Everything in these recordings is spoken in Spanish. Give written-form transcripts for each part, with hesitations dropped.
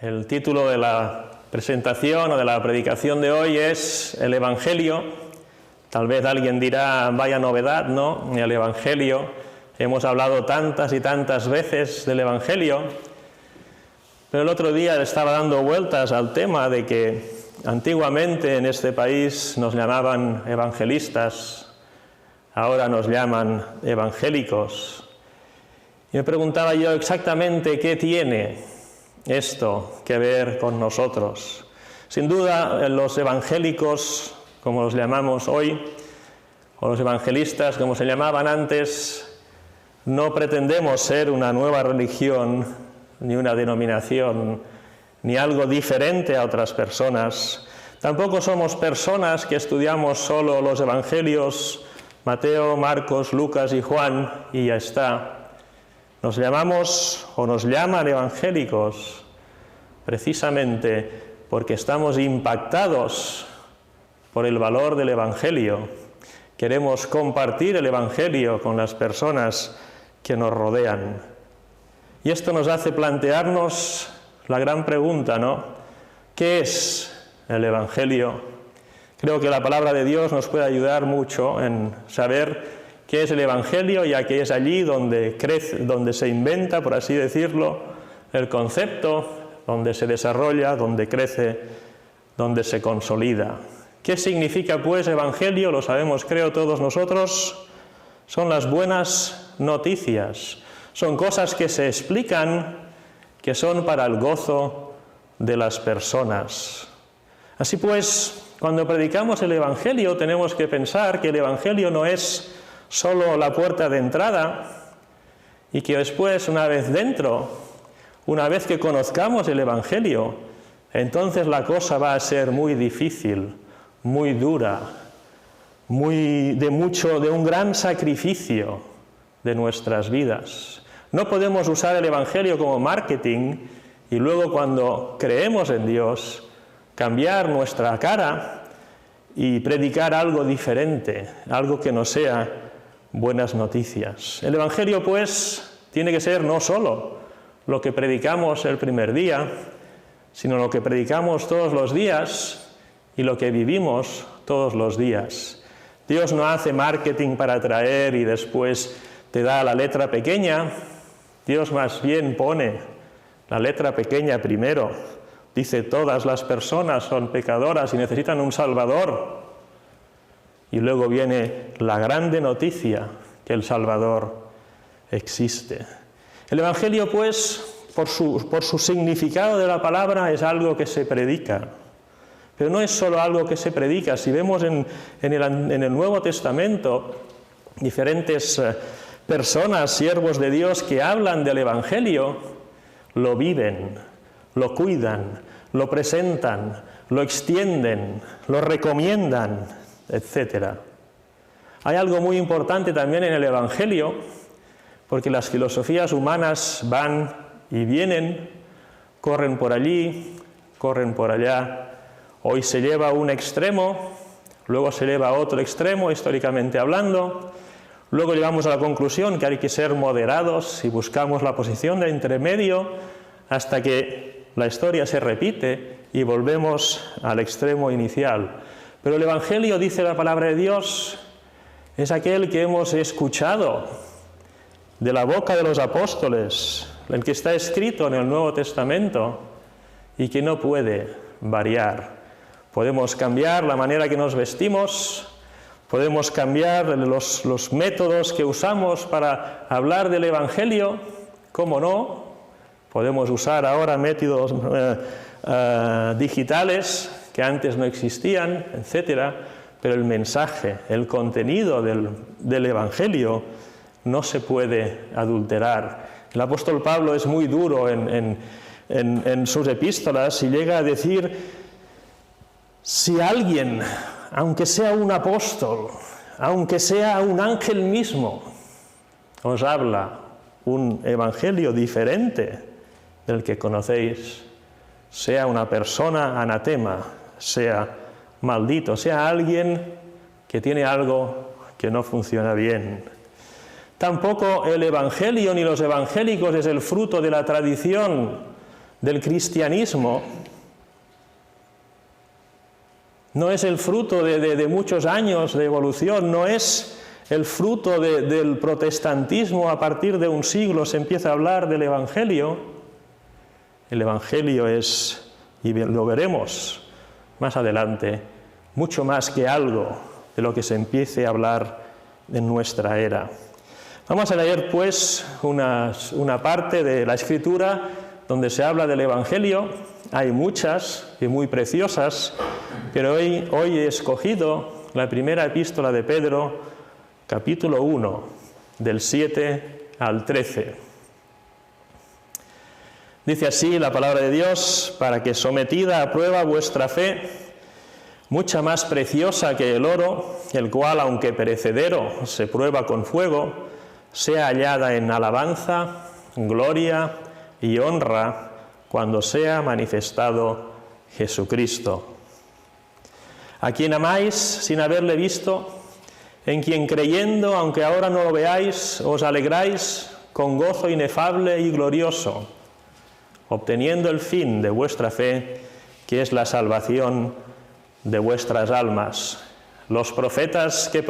El título de la presentación o de la predicación de hoy es el Evangelio. Tal vez alguien dirá, vaya novedad, ¿no? El Evangelio. Hemos hablado tantas y tantas veces del Evangelio. Pero el otro día estaba dando vueltas al tema de que antiguamente en este país nos llamaban evangelistas, ahora nos llaman evangélicos. Y me preguntaba yo exactamente qué tiene esto que ver con nosotros. Sin duda, los evangélicos, como los llamamos hoy, o los evangelistas, como se llamaban antes, no pretendemos ser una nueva religión, ni una denominación, ni algo diferente a otras personas. Tampoco somos personas que estudiamos solo los evangelios, Mateo, Marcos, Lucas y Juan, y ya está. Nos llamamos o nos llaman evangélicos precisamente porque estamos impactados por el valor del Evangelio. Queremos compartir el Evangelio con las personas que nos rodean. Y esto nos hace plantearnos la gran pregunta, ¿no? ¿Qué es el Evangelio? Creo que la palabra de Dios nos puede ayudar mucho en saber qué es el Evangelio, ya que es allí donde crece, donde se inventa, por así decirlo, el concepto, donde se desarrolla, donde crece, donde se consolida. ¿Qué significa pues Evangelio? Lo sabemos, creo, todos nosotros. Son las buenas noticias. Son cosas que se explican, que son para el gozo de las personas. Así pues, cuando predicamos el Evangelio, tenemos que pensar que el Evangelio no es solo la puerta de entrada y que después, una vez dentro, una vez que conozcamos el Evangelio, entonces la cosa va a ser muy difícil, muy dura, de un gran sacrificio de nuestras vidas. No podemos usar el Evangelio como marketing y luego cuando creemos en Dios, cambiar nuestra cara y predicar algo diferente, algo que no sea buenas noticias. El Evangelio, pues, tiene que ser no solo lo que predicamos el primer día, sino lo que predicamos todos los días y lo que vivimos todos los días. Dios no hace marketing para atraer y después te da la letra pequeña. Dios más bien pone la letra pequeña primero. Dice, todas las personas son pecadoras y necesitan un Salvador. Y luego viene la grande noticia que el Salvador existe. El Evangelio, pues, por su significado de la palabra, es algo que se predica. Pero no es solo algo que se predica. Si vemos en el Nuevo Testamento diferentes personas, siervos de Dios, que hablan del Evangelio, lo viven, lo cuidan, lo presentan, lo extienden, lo recomiendan, etc. Hay algo muy importante también en el Evangelio, porque las filosofías humanas van y vienen, corren por allí, corren por allá. Hoy se lleva a un extremo, luego se lleva a otro extremo, históricamente hablando. Luego llegamos a la conclusión que hay que ser moderados y buscamos la posición de entremedio hasta que la historia se repite y volvemos al extremo inicial. Pero el Evangelio, dice la palabra de Dios, es aquel que hemos escuchado de la boca de los apóstoles, el que está escrito en el Nuevo Testamento y que no puede variar. Podemos cambiar la manera que nos vestimos, podemos cambiar los métodos que usamos para hablar del Evangelio, ¿cómo no? Podemos usar ahora métodos digitales que antes no existían, etc. Pero el mensaje, el contenido del Evangelio no se puede adulterar. El apóstol Pablo es muy duro en sus epístolas y llega a decir, si alguien, aunque sea un apóstol, aunque sea un ángel mismo, os habla un evangelio diferente del que conocéis, sea una persona anatema, sea maldito, sea alguien que tiene algo que no funciona bien. Tampoco el Evangelio ni los evangélicos es el fruto de la tradición del cristianismo no es el fruto de muchos años de evolución, no es el fruto del protestantismo. A partir de un siglo se empieza a hablar del Evangelio. El Evangelio es, y lo veremos más adelante, mucho más que algo de lo que se empiece a hablar en nuestra era. Vamos a leer pues una parte de la Escritura donde se habla del Evangelio. Hay muchas y muy preciosas, pero hoy he escogido la primera epístola de Pedro, capítulo 1, del 7 al 13. Dice así la palabra de Dios: para que, sometida a prueba vuestra fe, mucha más preciosa que el oro, el cual, aunque perecedero, se prueba con fuego, sea hallada en alabanza, gloria y honra cuando sea manifestado Jesucristo, a quien amáis sin haberle visto, en quien creyendo, aunque ahora no lo veáis, os alegráis con gozo inefable y glorioso, obteniendo el fin de vuestra fe, que es la salvación de vuestras almas. Los profetas que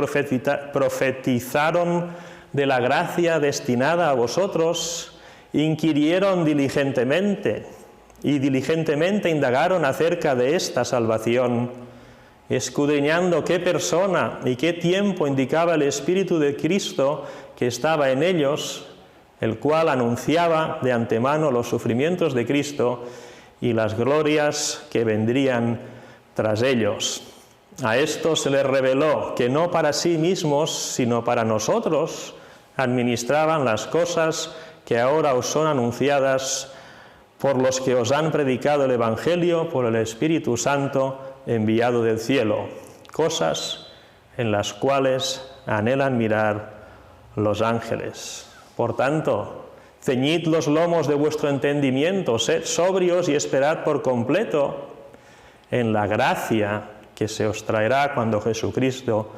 profetizaron de la gracia destinada a vosotros, inquirieron diligentemente indagaron acerca de esta salvación, escudriñando qué persona y qué tiempo indicaba el Espíritu de Cristo que estaba en ellos, el cual anunciaba de antemano los sufrimientos de Cristo y las glorias que vendrían tras ellos. A esto se les reveló que no para sí mismos, sino para nosotros, administraban las cosas que ahora os son anunciadas por los que os han predicado el Evangelio por el Espíritu Santo enviado del cielo, cosas en las cuales anhelan mirar los ángeles. Por tanto, ceñid los lomos de vuestro entendimiento, sed sobrios y esperad por completo en la gracia que se os traerá cuando Jesucristo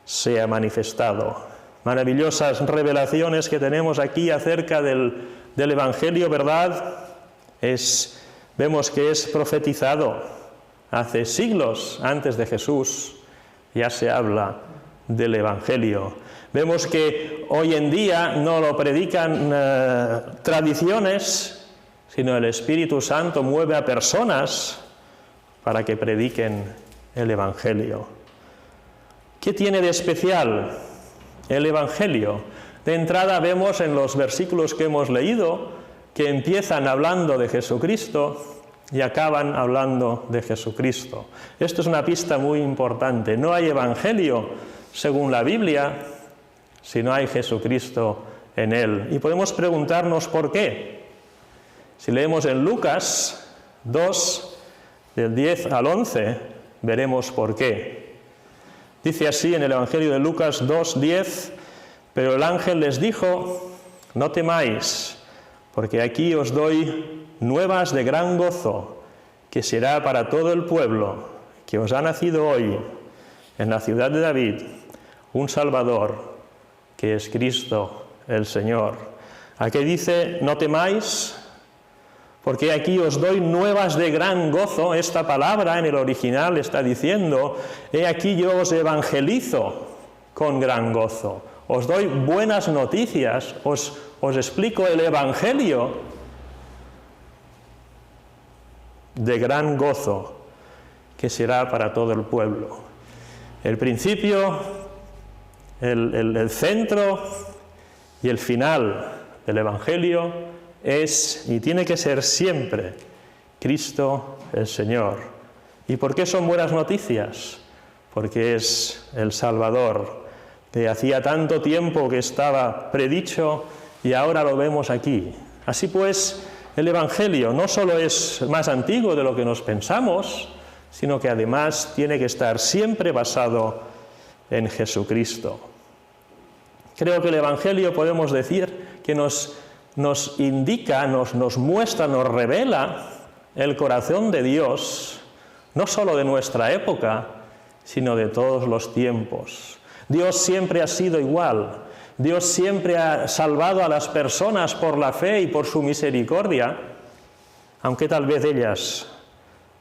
sea manifestado. Maravillosas revelaciones que tenemos aquí acerca del Evangelio, ¿verdad? Vemos que es profetizado hace siglos antes de Jesús, ya se habla del Evangelio. Vemos que hoy en día no lo predican tradiciones, sino el Espíritu Santo mueve a personas para que prediquen el Evangelio. ¿Qué tiene de especial el Evangelio? De entrada vemos en los versículos que hemos leído que empiezan hablando de Jesucristo y acaban hablando de Jesucristo. Esto es una pista muy importante. No hay Evangelio según la Biblia si no hay Jesucristo en él. Y podemos preguntarnos por qué. Si leemos en Lucas 2, del 10 al 11, veremos por qué. Dice así en el Evangelio de Lucas 2, 10: pero el ángel les dijo: no temáis, porque aquí os doy nuevas de gran gozo, que será para todo el pueblo, que os ha nacido hoy en la ciudad de David un Salvador, que es Cristo el Señor. Aquí dice: no temáis, porque aquí os doy nuevas de gran gozo. Esta palabra en el original está diciendo: he aquí yo os evangelizo con gran gozo. Os doy buenas noticias, os explico el Evangelio de gran gozo, que será para todo el pueblo. El principio, el centro y el final del Evangelio es y tiene que ser siempre Cristo el Señor. ¿Y por qué son buenas noticias? Porque es el Salvador, que hacía tanto tiempo que estaba predicho y ahora lo vemos aquí. Así pues, el Evangelio no solo es más antiguo de lo que nos pensamos, sino que además tiene que estar siempre basado en Jesucristo. Creo que el Evangelio, podemos decir, que nos indica, nos muestra, nos revela el corazón de Dios, no solo de nuestra época, sino de todos los tiempos. Dios siempre ha sido igual. Dios siempre ha salvado a las personas por la fe y por su misericordia. aunque tal vez ellas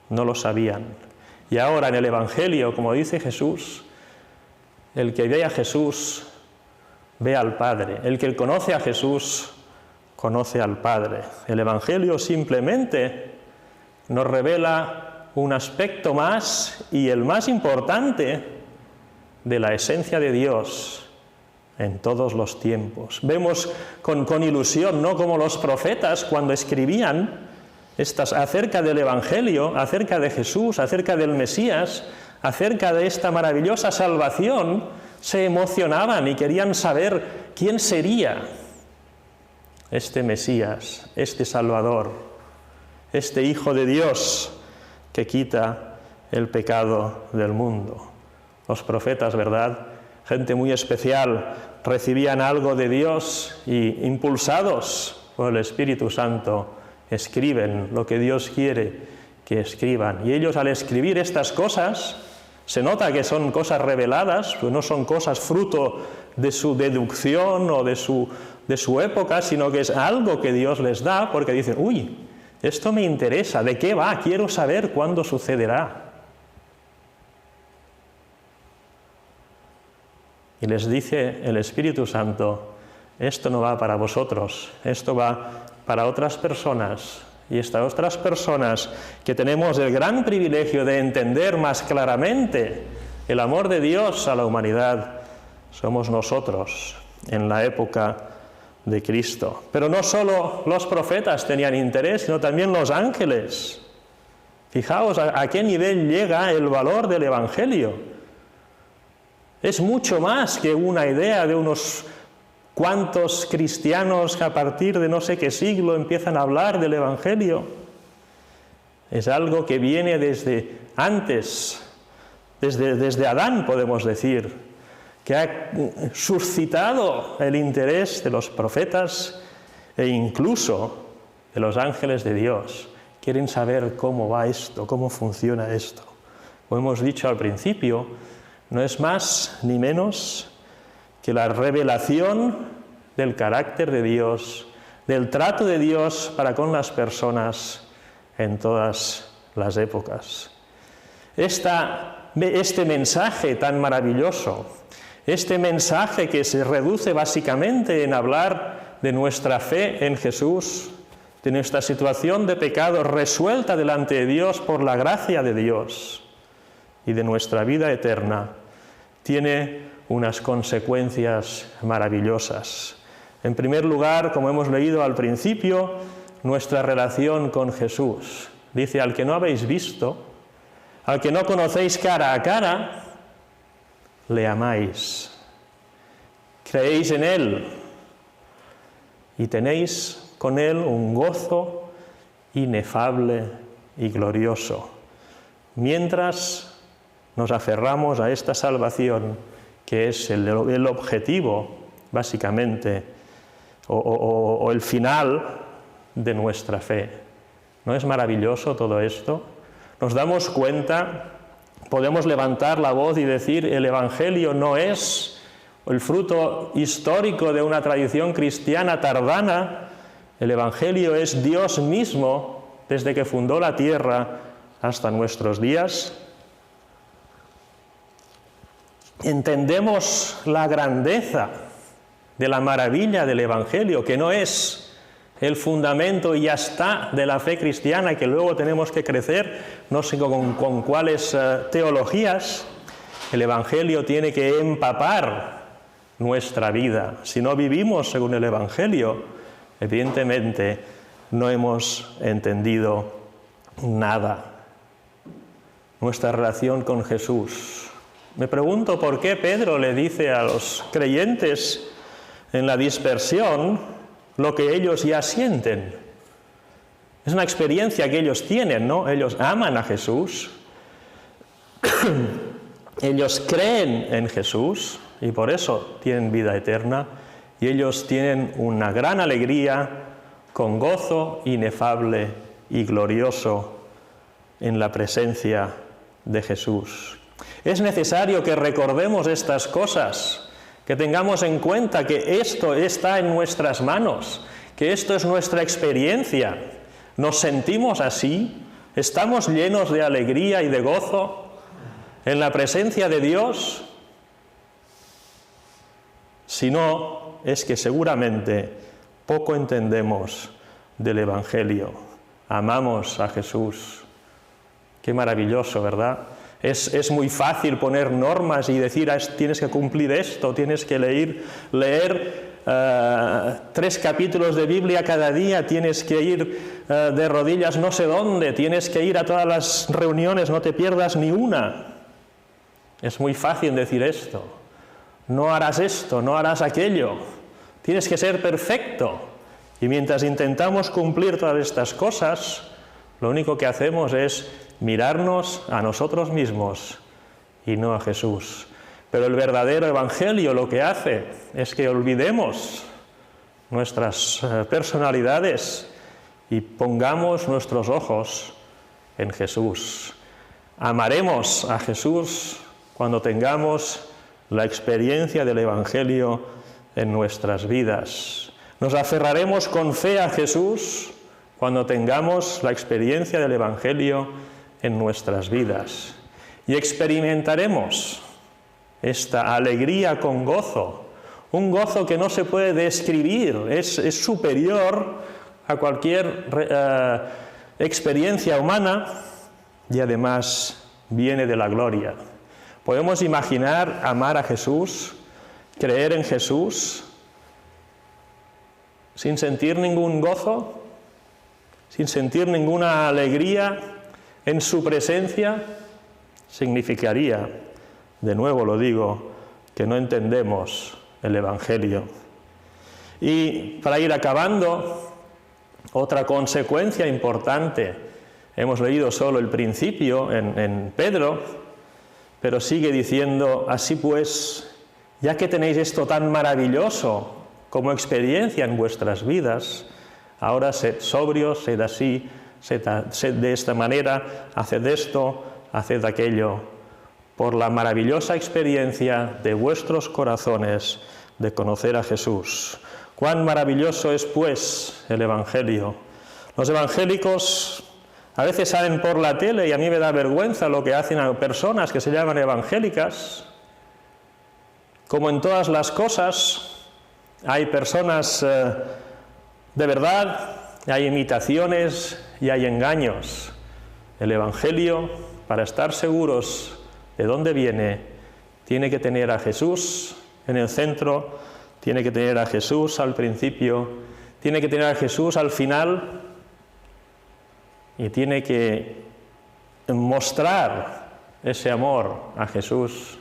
no lo sabían. Y ahora en el Evangelio, como dice Jesús, el que ve a Jesús ve al Padre. El que conoce a Jesús conoce al Padre. El Evangelio simplemente nos revela un aspecto más y el más importante de la esencia de Dios en todos los tiempos. Vemos con ilusión, ¿no?, como los profetas cuando escribían acerca del Evangelio, acerca de Jesús, acerca del Mesías, acerca de esta maravillosa salvación, se emocionaban y querían saber quién sería este Mesías, este Salvador, este Hijo de Dios que quita el pecado del mundo. Los profetas, ¿verdad?, gente muy especial, recibían algo de Dios y, impulsados por el Espíritu Santo, escriben lo que Dios quiere que escriban. Y ellos, al escribir estas cosas, se nota que son cosas reveladas, pues no son cosas fruto de su deducción o de su época, sino que es algo que Dios les da, porque dicen, uy, esto me interesa, ¿de qué va? Quiero saber cuándo sucederá. Y les dice el Espíritu Santo, esto no va para vosotros, esto va para otras personas. Y estas otras personas que tenemos el gran privilegio de entender más claramente el amor de Dios a la humanidad, somos nosotros en la época de Cristo. Pero no solo los profetas tenían interés, sino también los ángeles. Fijaos a qué nivel llega el valor del Evangelio. Es mucho más que una idea de unos cuantos cristianos que a partir de no sé qué siglo empiezan a hablar del Evangelio. Es algo que viene desde antes, desde Adán, podemos decir, que ha suscitado el interés de los profetas e incluso de los ángeles de Dios. Quieren saber cómo va esto, cómo funciona esto. Como hemos dicho al principio, no es más ni menos que la revelación del carácter de Dios, del trato de Dios para con las personas en todas las épocas. Este mensaje tan maravilloso, este mensaje que se reduce básicamente en hablar de nuestra fe en Jesús, de nuestra situación de pecado resuelta delante de Dios por la gracia de Dios y de nuestra vida eterna, tiene unas consecuencias maravillosas. En primer lugar, como hemos leído al principio, nuestra relación con Jesús. Dice, al que no habéis visto, al que no conocéis cara a cara, le amáis. Creéis en Él y tenéis con Él un gozo inefable y glorioso. Mientras nos aferramos a esta salvación, que es el objetivo, básicamente, o el final de nuestra fe. ¿No es maravilloso todo esto? Nos damos cuenta, podemos levantar la voz y decir, el Evangelio no es el fruto histórico de una tradición cristiana tardana, el Evangelio es Dios mismo desde que fundó la tierra hasta nuestros días. Entendemos la grandeza de la maravilla del Evangelio, que no es el fundamento y ya está de la fe cristiana, que luego tenemos que crecer, no sé con cuáles teologías. El Evangelio tiene que empapar nuestra vida. Si no vivimos según el Evangelio, evidentemente no hemos entendido nada. Nuestra relación con Jesús. Me pregunto por qué Pedro le dice a los creyentes en la dispersión lo que ellos ya sienten. Es una experiencia que ellos tienen, ¿no? Ellos aman a Jesús, ellos creen en Jesús y por eso tienen vida eterna y ellos tienen una gran alegría con gozo inefable y glorioso en la presencia de Jesús. Es necesario que recordemos estas cosas, que tengamos en cuenta que esto está en nuestras manos, que esto es nuestra experiencia. ¿Nos sentimos así? ¿Estamos llenos de alegría y de gozo en la presencia de Dios? Si no, es que seguramente poco entendemos del Evangelio. Amamos a Jesús. Qué maravilloso, ¿verdad? Es muy fácil poner normas y decir, tienes que cumplir esto, tienes que leer 3 capítulos de Biblia cada día, tienes que ir de rodillas no sé dónde, tienes que ir a todas las reuniones, no te pierdas ni una. Es muy fácil decir esto. No harás esto, no harás aquello. Tienes que ser perfecto. Y mientras intentamos cumplir todas estas cosas, lo único que hacemos es mirarnos a nosotros mismos y no a Jesús. Pero el verdadero Evangelio lo que hace es que olvidemos nuestras personalidades y pongamos nuestros ojos en Jesús. Amaremos a Jesús cuando tengamos la experiencia del Evangelio en nuestras vidas. Nos aferraremos con fe a Jesús cuando tengamos la experiencia del Evangelio en nuestras vidas. Y experimentaremos esta alegría con gozo, un gozo que no se puede describir, es superior a cualquier experiencia humana y además viene de la gloria. ¿Podemos imaginar amar a Jesús, creer en Jesús, sin sentir ningún gozo, sin sentir ninguna alegría en su presencia? Significaría, de nuevo lo digo, que no entendemos el Evangelio. Y para ir acabando, otra consecuencia importante, hemos leído solo el principio en Pedro, pero sigue diciendo, así pues, ya que tenéis esto tan maravilloso como experiencia en vuestras vidas, ahora sed sobrios, sed así, sed de esta manera, haced esto, haced aquello, por la maravillosa experiencia de vuestros corazones de conocer a Jesús. Cuán maravilloso es, pues, el Evangelio. Los evangélicos a veces salen por la tele y a mí me da vergüenza lo que hacen a personas que se llaman evangélicas. Como en todas las cosas, hay personas de verdad, hay imitaciones y hay engaños. El Evangelio, para estar seguros de dónde viene, tiene que tener a Jesús en el centro, tiene que tener a Jesús al principio, tiene que tener a Jesús al final y tiene que mostrar ese amor a Jesús,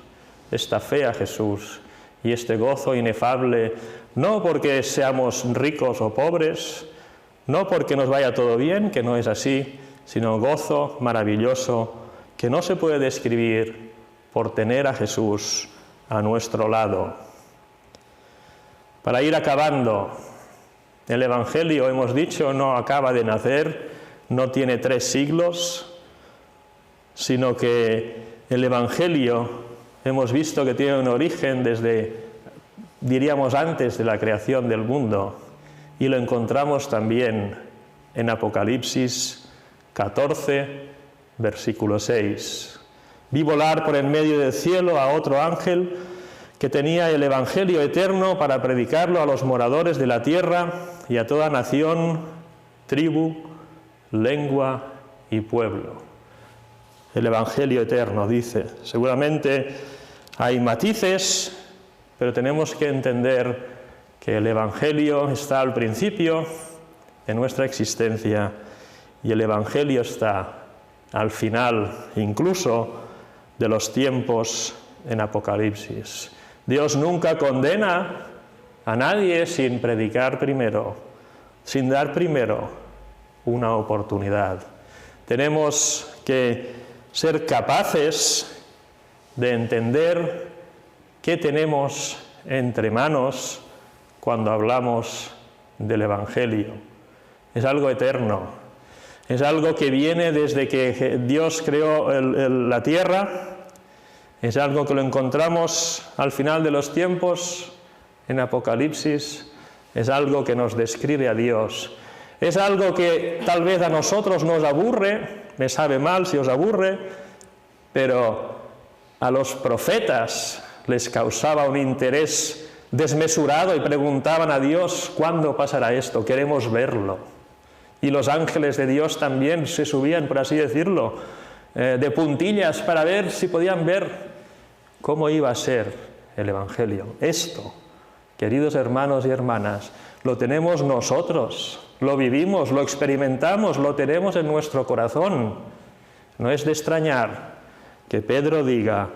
esta fe a Jesús y este gozo inefable, no porque seamos ricos o pobres, no porque nos vaya todo bien, que no es así, sino gozo maravilloso que no se puede describir por tener a Jesús a nuestro lado. Para ir acabando, el Evangelio, hemos dicho, no acaba de nacer, no tiene 3 siglos, sino que el Evangelio hemos visto que tiene un origen desde, diríamos, antes de la creación del mundo, y lo encontramos también en Apocalipsis 14, versículo 6. Vi volar por en medio del cielo a otro ángel que tenía el Evangelio eterno para predicarlo a los moradores de la tierra y a toda nación, tribu, lengua y pueblo. El Evangelio eterno, dice. Seguramente hay matices, pero tenemos que entender que el Evangelio está al principio de nuestra existencia y el Evangelio está al final, incluso, de los tiempos en Apocalipsis. Dios nunca condena a nadie sin predicar primero, sin dar primero una oportunidad. Tenemos que ser capaces de entender qué tenemos entre manos cuando hablamos del Evangelio. Es algo eterno. Es algo que viene desde que Dios creó la tierra, es algo que lo encontramos al final de los tiempos en Apocalipsis, es algo que nos describe a Dios. Es algo que tal vez a nosotros nos aburre, me sabe mal si os aburre, pero a los profetas les causaba un interés desmesurado y preguntaban a Dios, ¿cuándo pasará esto? Queremos verlo. Y los ángeles de Dios también se subían, por así decirlo, de puntillas para ver si podían ver cómo iba a ser el Evangelio. Esto, queridos hermanos y hermanas, lo tenemos nosotros, lo vivimos, lo experimentamos, lo tenemos en nuestro corazón. No es de extrañar que Pedro diga,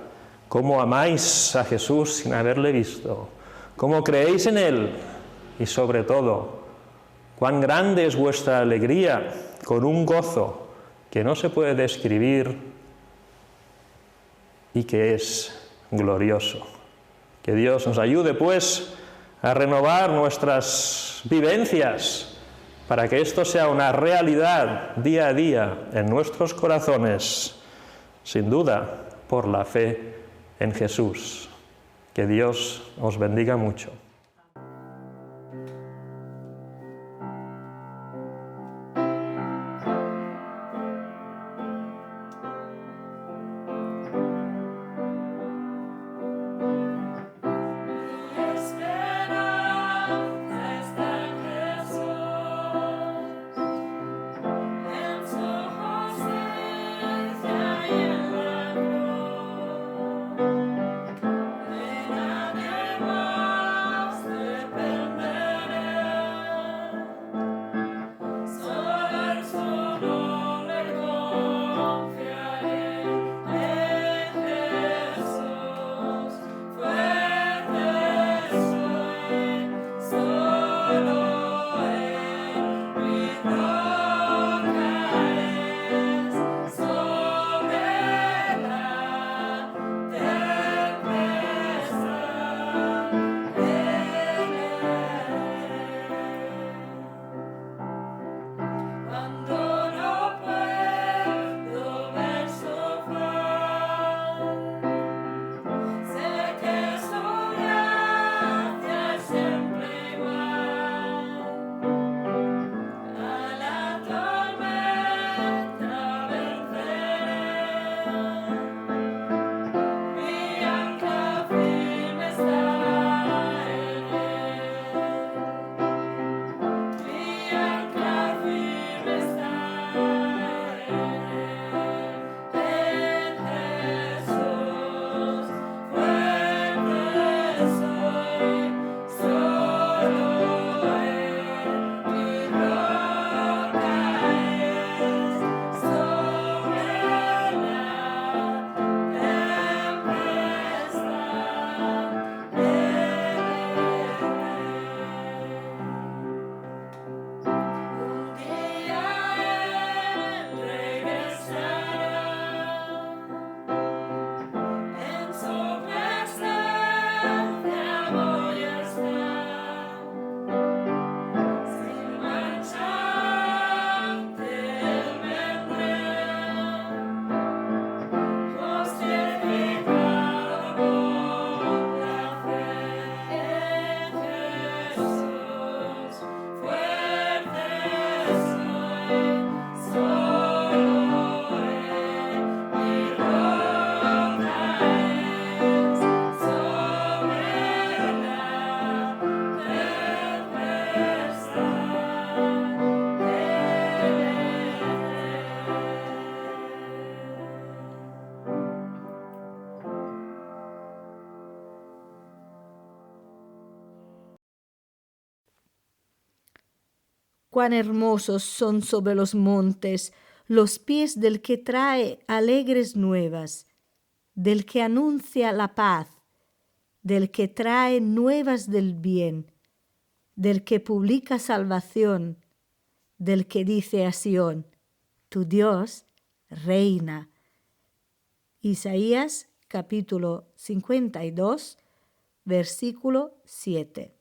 ¿cómo amáis a Jesús sin haberle visto? ¿Cómo creéis en Él? Y sobre todo, cuán grande es vuestra alegría con un gozo que no se puede describir y que es glorioso. Que Dios nos ayude, pues, a renovar nuestras vivencias para que esto sea una realidad día a día en nuestros corazones, sin duda, por la fe en Jesús. Que Dios os bendiga mucho. Cuán hermosos son sobre los montes los pies del que trae alegres nuevas, del que anuncia la paz, del que trae nuevas del bien, del que publica salvación, del que dice a Sión, tu Dios reina. Isaías capítulo 52, versículo 7.